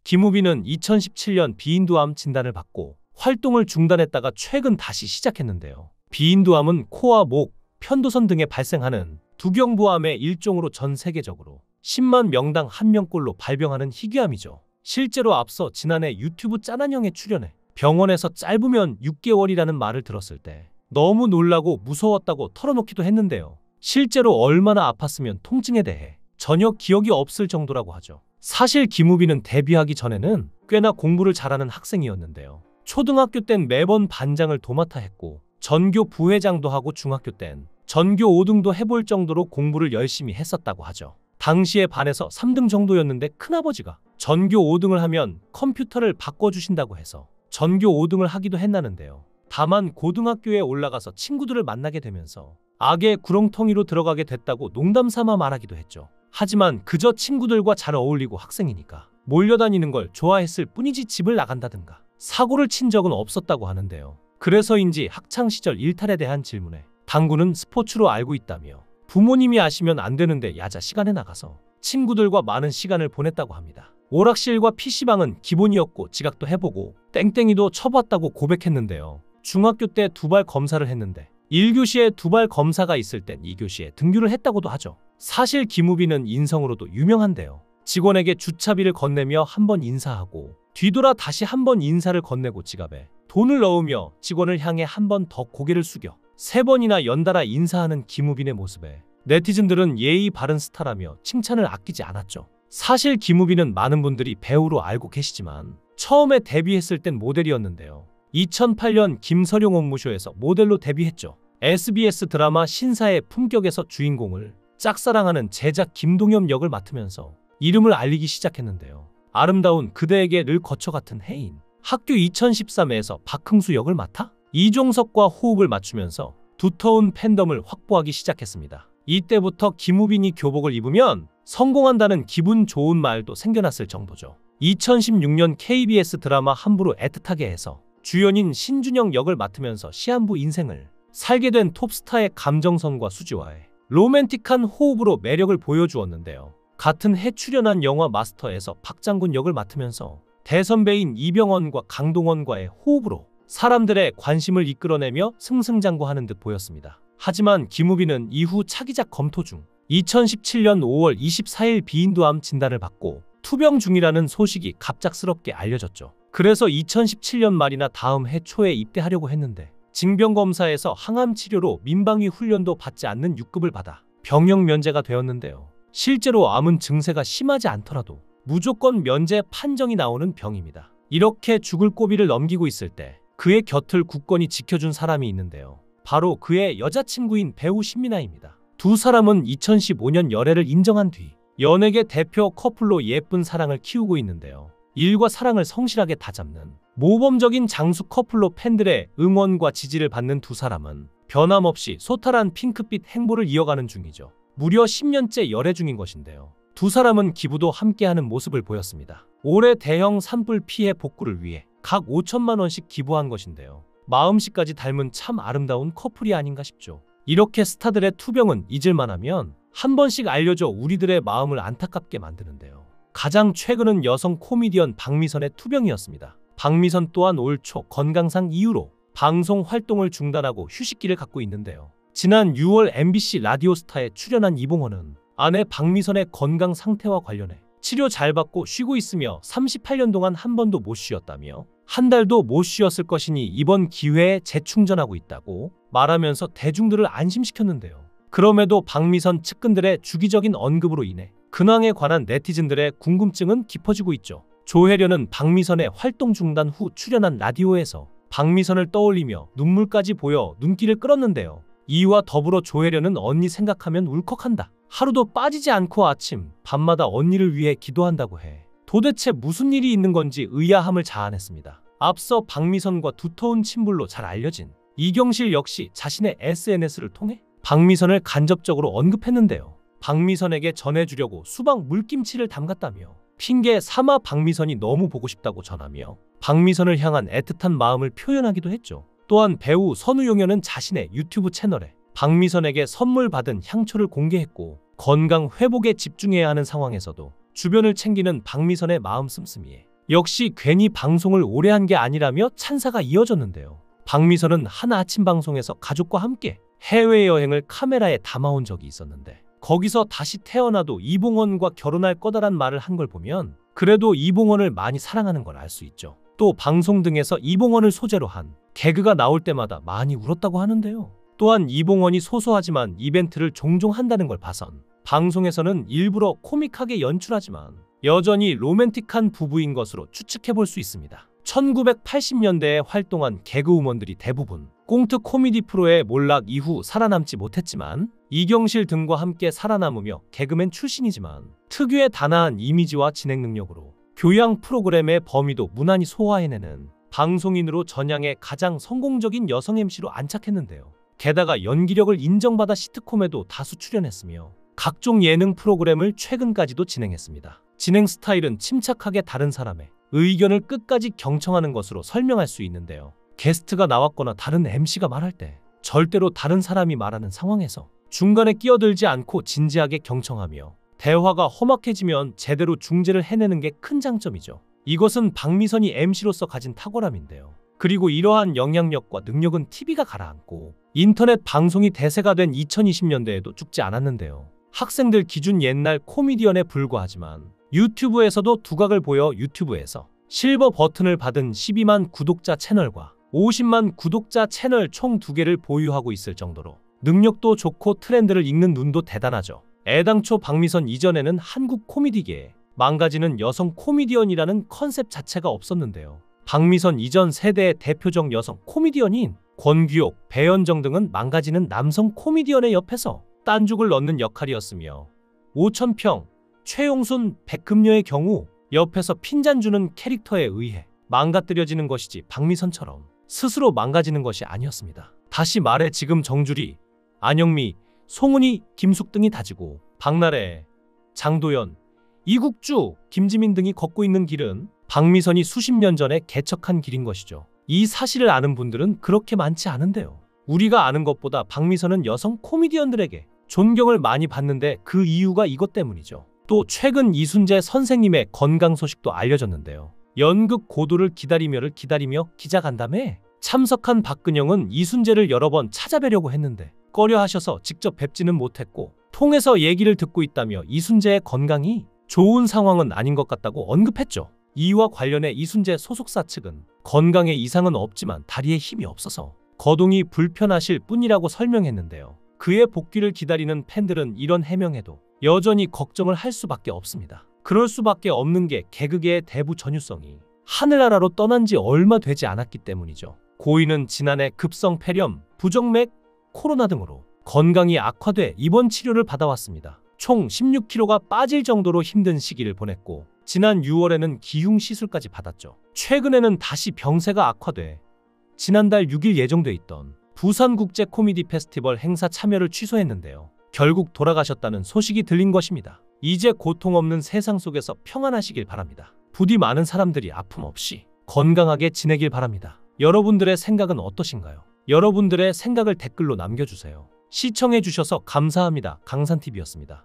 김우빈은 2017년 비인두암 진단을 받고 활동을 중단했다가 최근 다시 시작했는데요. 비인두암은 코와 목, 편도선 등에 발생하는 두경부암의 일종으로 전 세계적으로 10만 명당 1명꼴로 발병하는 희귀암이죠. 실제로 앞서 지난해 유튜브 짠한형에 출연해 병원에서 짧으면 6개월이라는 말을 들었을 때 너무 놀라고 무서웠다고 털어놓기도 했는데요. 실제로 얼마나 아팠으면 통증에 대해 전혀 기억이 없을 정도라고 하죠. 사실 김우빈은 데뷔하기 전에는 꽤나 공부를 잘하는 학생이었는데요. 초등학교 땐 매번 반장을 도맡아 했고 전교 부회장도 하고 중학교 땐 전교 5등도 해볼 정도로 공부를 열심히 했었다고 하죠. 당시에 반에서 3등 정도였는데 큰아버지가 전교 5등을 하면 컴퓨터를 바꿔주신다고 해서 전교 5등을 하기도 했나는데요. 다만 고등학교에 올라가서 친구들을 만나게 되면서 악의 구렁텅이로 들어가게 됐다고 농담삼아 말하기도 했죠. 하지만 그저 친구들과 잘 어울리고 학생이니까 몰려다니는 걸 좋아했을 뿐이지 집을 나간다든가 사고를 친 적은 없었다고 하는데요. 그래서인지 학창시절 일탈에 대한 질문에 당구는 스포츠로 알고 있다며 부모님이 아시면 안 되는데 야자 시간에 나가서 친구들과 많은 시간을 보냈다고 합니다. 오락실과 PC방은 기본이었고 지각도 해보고 땡땡이도 쳐봤다고 고백했는데요. 중학교 때 두발 검사를 했는데 1교시에 두발 검사가 있을 땐 2교시에 등교를 했다고도 하죠. 사실 김우빈은 인성으로도 유명한데요. 직원에게 주차비를 건네며 한 번 인사하고 뒤돌아 다시 한 번 인사를 건네고 지갑에 돈을 넣으며 직원을 향해 한 번 더 고개를 숙여 3번이나 연달아 인사하는 김우빈의 모습에 네티즌들은 예의 바른 스타라며 칭찬을 아끼지 않았죠. 사실 김우빈은 많은 분들이 배우로 알고 계시지만 처음에 데뷔했을 땐 모델이었는데요. 2008년 김서룡 업무쇼에서 모델로 데뷔했죠. SBS 드라마 신사의 품격에서 주인공을 짝사랑하는 제작 김동엽 역을 맡으면서 이름을 알리기 시작했는데요. 아름다운 그대에게 를 거쳐 같은 해인, 학교 2013에서 박흥수 역을 맡아 이종석과 호흡을 맞추면서 두터운 팬덤을 확보하기 시작했습니다. 이때부터 김우빈이 교복을 입으면 성공한다는 기분 좋은 말도 생겨났을 정도죠. 2016년 KBS 드라마 함부로 애틋하게 해서 주연인 신준영 역을 맡으면서 시한부 인생을 살게 된 톱스타의 감정선과 수지와의 로맨틱한 호흡으로 매력을 보여주었는데요. 같은 해 출연한 영화 마스터에서 박장군 역을 맡으면서 대선배인 이병헌과 강동원과의 호흡으로 사람들의 관심을 이끌어내며 승승장구하는 듯 보였습니다. 하지만 김우빈은 이후 차기작 검토 중 2017년 5월 24일 비인두암 진단을 받고 투병 중이라는 소식이 갑작스럽게 알려졌죠. 그래서 2017년 말이나 다음 해 초에 입대하려고 했는데 징병검사에서 항암 치료로 민방위 훈련도 받지 않는 6급을 받아 병역 면제가 되었는데요. 실제로 암은 증세가 심하지 않더라도 무조건 면제 판정이 나오는 병입니다. 이렇게 죽을 고비를 넘기고 있을 때 그의 곁을 굳건히 지켜준 사람이 있는데요. 바로 그의 여자친구인 배우 신민아입니다. 두 사람은 2015년 열애를 인정한 뒤 연예계 대표 커플로 예쁜 사랑을 키우고 있는데요. 일과 사랑을 성실하게 다잡는 모범적인 장수 커플로 팬들의 응원과 지지를 받는 두 사람은 변함없이 소탈한 핑크빛 행보를 이어가는 중이죠. 무려 10년째 열애 중인 것인데요. 두 사람은 기부도 함께하는 모습을 보였습니다. 올해 대형 산불 피해 복구를 위해 각 5천만 원씩 기부한 것인데요. 마음씨까지 닮은 참 아름다운 커플이 아닌가 싶죠. 이렇게 스타들의 투병은 잊을만하면 한 번씩 알려줘 우리들의 마음을 안타깝게 만드는데요. 가장 최근은 여성 코미디언 박미선의 투병이었습니다. 박미선 또한 올 초 건강상 이유로 방송 활동을 중단하고 휴식기를 갖고 있는데요. 지난 6월 MBC 라디오스타에 출연한 이봉헌은 아내 박미선의 건강 상태와 관련해 치료 잘 받고 쉬고 있으며 38년 동안 한 번도 못 쉬었다며 한 달도 못 쉬었을 것이니 이번 기회에 재충전하고 있다고 말하면서 대중들을 안심시켰는데요. 그럼에도 박미선 측근들의 주기적인 언급으로 인해 근황에 관한 네티즌들의 궁금증은 깊어지고 있죠. 조혜련은 박미선의 활동 중단 후 출연한 라디오에서 박미선을 떠올리며 눈물까지 보여 눈길을 끌었는데요. 이와 더불어 조혜련은 언니 생각하면 울컥한다. 하루도 빠지지 않고 아침, 밤마다 언니를 위해 기도한다고 해. 도대체 무슨 일이 있는 건지 의아함을 자아냈습니다. 앞서 박미선과 두터운 친분로 잘 알려진 이경실 역시 자신의 SNS를 통해 박미선을 간접적으로 언급했는데요. 박미선에게 전해주려고 수박 물김치를 담갔다며 핑계 삼아 박미선이 너무 보고 싶다고 전하며 박미선을 향한 애틋한 마음을 표현하기도 했죠. 또한 배우 선우용현은 자신의 유튜브 채널에 박미선에게 선물 받은 향초를 공개했고 건강 회복에 집중해야 하는 상황에서도 주변을 챙기는 박미선의 마음 씀씀이에 역시 괜히 방송을 오래 한 게 아니라며 찬사가 이어졌는데요. 박미선은 한 아침 방송에서 가족과 함께 해외여행을 카메라에 담아온 적이 있었는데 거기서 다시 태어나도 이봉원과 결혼할 거다란 말을 한 걸 보면 그래도 이봉원을 많이 사랑하는 걸 알 수 있죠. 또 방송 등에서 이봉원을 소재로 한 개그가 나올 때마다 많이 울었다고 하는데요. 또한 이봉원이 소소하지만 이벤트를 종종 한다는 걸 봐선 방송에서는 일부러 코믹하게 연출하지만 여전히 로맨틱한 부부인 것으로 추측해 볼 수 있습니다. 1980년대에 활동한 개그우먼들이 대부분 꽁트 코미디 프로의 몰락 이후 살아남지 못했지만 이경실 등과 함께 살아남으며 개그맨 출신이지만 특유의 단아한 이미지와 진행 능력으로 교양 프로그램의 범위도 무난히 소화해내는 방송인으로 전향의 가장 성공적인 여성 MC로 안착했는데요. 게다가 연기력을 인정받아 시트콤에도 다수 출연했으며 각종 예능 프로그램을 최근까지도 진행했습니다. 진행 스타일은 침착하게 다른 사람의 의견을 끝까지 경청하는 것으로 설명할 수 있는데요. 게스트가 나왔거나 다른 MC가 말할 때 절대로 다른 사람이 말하는 상황에서 중간에 끼어들지 않고 진지하게 경청하며 대화가 험악해지면 제대로 중재를 해내는 게 큰 장점이죠. 이것은 박미선이 MC로서 가진 탁월함인데요. 그리고 이러한 영향력과 능력은 TV가 가라앉고 인터넷 방송이 대세가 된 2020년대에도 죽지 않았는데요. 학생들 기준 옛날 코미디언에 불과하지만 유튜브에서도 두각을 보여 유튜브에서 실버 버튼을 받은 12만 구독자 채널과 50만 구독자 채널 총 2개를 보유하고 있을 정도로 능력도 좋고 트렌드를 읽는 눈도 대단하죠. 애당초 박미선 이전에는 한국 코미디계에 망가지는 여성 코미디언이라는 컨셉 자체가 없었는데요. 박미선 이전 세대의 대표적 여성 코미디언인 권규옥, 배현정 등은 망가지는 남성 코미디언의 옆에서 딴죽을 넣는 역할이었으며 오천평, 최용순, 백금녀의 경우 옆에서 핀잔 주는 캐릭터에 의해 망가뜨려지는 것이지 박미선처럼 스스로 망가지는 것이 아니었습니다. 다시 말해 지금 정주리, 안영미, 송은이, 김숙 등이 다지고 박나래, 장도연, 이국주, 김지민 등이 걷고 있는 길은 박미선이 수십 년 전에 개척한 길인 것이죠. 이 사실을 아는 분들은 그렇게 많지 않은데요. 우리가 아는 것보다 박미선은 여성 코미디언들에게 존경을 많이 받는데 그 이유가 이것 때문이죠. 또 최근 이순재 선생님의 건강 소식도 알려졌는데요. 연극 고도를 기다리며 기자간담회에 참석한 박근영은 이순재를 여러 번 찾아뵈려고 했는데 꺼려 하셔서 직접 뵙지는 못했고 통해서 얘기를 듣고 있다며 이순재의 건강이 좋은 상황은 아닌 것 같다고 언급했죠. 이와 관련해 이순재 소속사 측은 건강에 이상은 없지만 다리에 힘이 없어서 거동이 불편하실 뿐이라고 설명했는데요. 그의 복귀를 기다리는 팬들은 이런 해명에도 여전히 걱정을 할 수밖에 없습니다. 그럴 수밖에 없는 게 개그계의 대부 전유성이 하늘나라로 떠난 지 얼마 되지 않았기 때문이죠. 고인은 지난해 급성 폐렴, 부정맥, 코로나 등으로 건강이 악화돼 입원 치료를 받아왔습니다. 총 16kg가 빠질 정도로 힘든 시기를 보냈고 지난 6월에는 기흉 시술까지 받았죠. 최근에는 다시 병세가 악화돼 지난달 6일 예정돼 있던 부산국제 코미디 페스티벌 행사 참여를 취소했는데요. 결국 돌아가셨다는 소식이 들린 것입니다. 이제 고통 없는 세상 속에서 평안하시길 바랍니다. 부디 많은 사람들이 아픔 없이 건강하게 지내길 바랍니다. 여러분들의 생각은 어떠신가요? 여러분들의 생각을 댓글로 남겨주세요. 시청해주셔서 감사합니다. 강산TV였습니다.